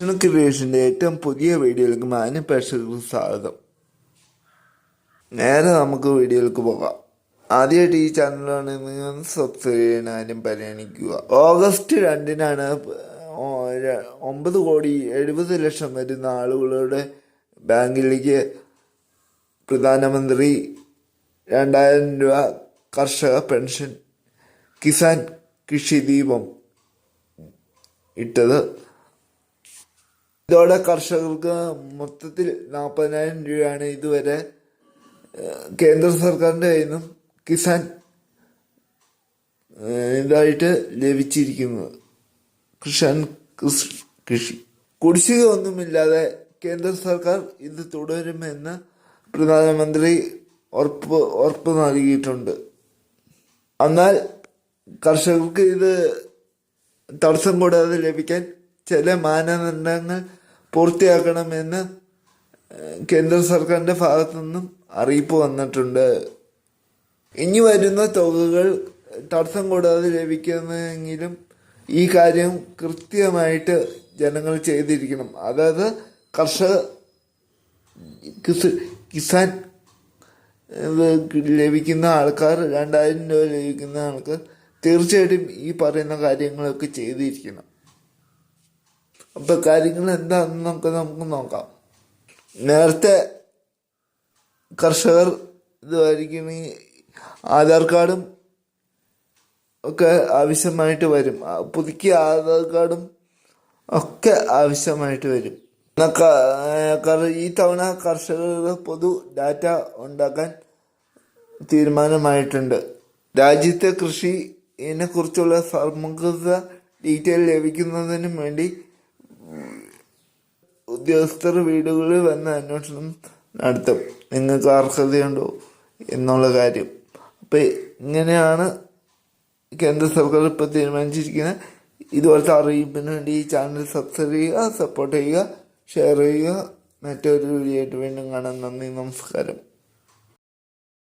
ക്രിയേഷൻ്റെ ഏറ്റവും പുതിയ വീഡിയോയിലേക്ക് മാന്യ പ്രേക്ഷകർക്ക് സ്വാഗതം. നേരെ നമുക്ക് വീഡിയോയിലേക്ക് പോകാം. ആദ്യമായിട്ട് ഈ ചാനലാണ് നിങ്ങൾ സബ്സ്ക്രൈബ് ചെയ്യുന്ന കാര്യം പരിഗണിക്കുക. ഓഗസ്റ്റ് 2-നാണ് 9,70,00,000 വരുന്ന ആളുകളുടെ ബാങ്കിലേക്ക് പ്രധാനമന്ത്രി 2,000 രൂപ കർഷക പെൻഷൻ കിസാൻ കൃഷി ദീപം ഇട്ടത്. ഇതോടെ കർഷകർക്ക് മൊത്തത്തിൽ 40,000 രൂപയാണ് ഇതുവരെ കേന്ദ്ര സർക്കാരിൻ്റെ കയ്യിൽ നിന്നും കിസാൻ ഇതായിട്ട് ലഭിച്ചിരിക്കുന്നത്. കൃഷി കുടിശ്ശിക ഒന്നുമില്ലാതെ കേന്ദ്ര സർക്കാർ ഇത് തുടരുമെന്ന് പ്രധാനമന്ത്രി ഉറപ്പ് നൽകിയിട്ടുണ്ട്. എന്നാൽ കർഷകർക്ക് ഇത് തടസ്സം കൂടാതെ ലഭിക്കാൻ ചില മാനദണ്ഡങ്ങൾ പൂർത്തിയാക്കണമെന്ന് കേന്ദ്ര സർക്കാരിൻ്റെ ഭാഗത്തു നിന്നും അറിയിപ്പ് വന്നിട്ടുണ്ട്. ഇനി വരുന്ന തുകകൾ തടസ്സം കൂടാതെ ലഭിക്കുന്നെങ്കിലും ഈ കാര്യം കൃത്യമായിട്ട് ജനങ്ങൾ ചെയ്തിരിക്കണം. അതായത് കിസാൻ ലഭിക്കുന്ന ആൾക്കാർ 2,000 രൂപ ലഭിക്കുന്ന ആൾക്കാർ തീർച്ചയായിട്ടും ഈ പറയുന്ന കാര്യങ്ങളൊക്കെ ചെയ്തിരിക്കണം. അപ്പോൾ കാര്യങ്ങൾ എന്താണെന്നൊക്കെ നമുക്ക് നോക്കാം. നേരത്തെ കർഷകർ ഇതായിരിക്കും ഈ ആധാർ കാർഡും ഒക്കെ ആവശ്യമായിട്ട് വരും. പുതുക്കിയ ആധാർ കാർഡും ഒക്കെ ആവശ്യമായിട്ട് വരും. ഈ തവണ കർഷകരുടെ പൊതു ഡാറ്റ ഉണ്ടാക്കാൻ തീരുമാനമായിട്ടുണ്ട്. രാജ്യത്തെ കൃഷിയെക്കുറിച്ചുള്ള സമഗ്രത ഡീറ്റെയിൽ ലഭിക്കുന്നതിനും വേണ്ടി ഉദ്യോഗസ്ഥർ വീടുകളിൽ വന്ന് അന്വേഷണം നടത്തും, നിങ്ങൾക്ക് അർഹതയുണ്ടോ എന്നുള്ള കാര്യം. അപ്പം ഇങ്ങനെയാണ് കേന്ദ്ര സർക്കാർ ഇപ്പോൾ തീരുമാനിച്ചിരിക്കുന്നത്. ഇതുപോലത്തെ അറിയിപ്പിന് വേണ്ടി ഈ ചാനൽ സബ്സ്ക്രൈബ് ചെയ്യുക, സപ്പോർട്ട് ചെയ്യുക, ഷെയർ ചെയ്യുക. മറ്റൊരു വീഡിയോ ആയിട്ട് വീണ്ടും കാണാം. നന്ദി, നമസ്കാരം.